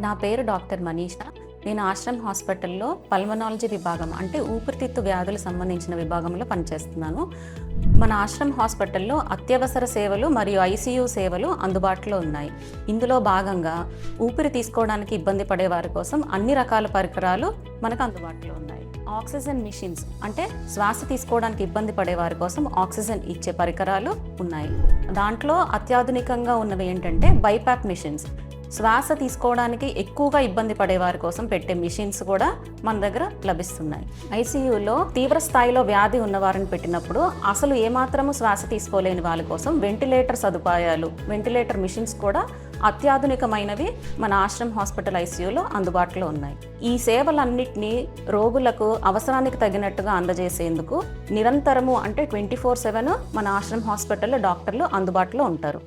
నా పేరు డాక్టర్ మనీషా. నేను ఆశ్రమ్ హాస్పిటల్లో పల్మనాలజీ విభాగం అంటే ఊపిరితిత్తు వ్యాధులకు సంబంధించిన విభాగంలో పనిచేస్తున్నాను. మన ఆశ్రమ్ హాస్పిటల్లో అత్యవసర సేవలు మరియు ఐసీయూ సేవలు అందుబాటులో ఉన్నాయి. ఇందులో భాగంగా ఊపిరి తీసుకోవడానికి ఇబ్బంది పడే వారి కోసం అన్ని రకాల పరికరాలు మనకు అందుబాటులో ఉన్నాయి. ఆక్సిజన్ మిషన్స్ అంటే శ్వాస తీసుకోవడానికి ఇబ్బంది పడే వారి కోసం ఆక్సిజన్ ఇచ్చే పరికరాలు ఉన్నాయి. దాంట్లో అత్యాధునికంగా ఉన్నవి ఏంటంటే బైపాప్ మిషన్స్, శ్వాస తీసుకోవడానికి ఎక్కువగా ఇబ్బంది పడే వారి కోసం పెట్టే మిషన్స్ కూడా మన దగ్గర లభిస్తున్నాయి. ఐసీయూలో తీవ్ర స్థాయిలో వ్యాధి ఉన్నవారిని పెట్టినప్పుడు అసలు ఏమాత్రము శ్వాస తీసుకోలేని వాళ్ళ కోసం వెంటిలేటర్ సదుపాయాలు, వెంటిలేటర్ మిషన్స్ కూడా అత్యాధునికమైనవి మన ఆశ్రమ్ హాస్పిటల్ ఐసీయూలో అందుబాటులో ఉన్నాయి. ఈ సేవలన్నింటినీ రోగులకు అవసరానికి తగినట్టుగా అందజేసేందుకు నిరంతరము అంటే 24/7 మన ఆశ్రమ్ హాస్పిటల్లో డాక్టర్లు అందుబాటులో ఉంటారు.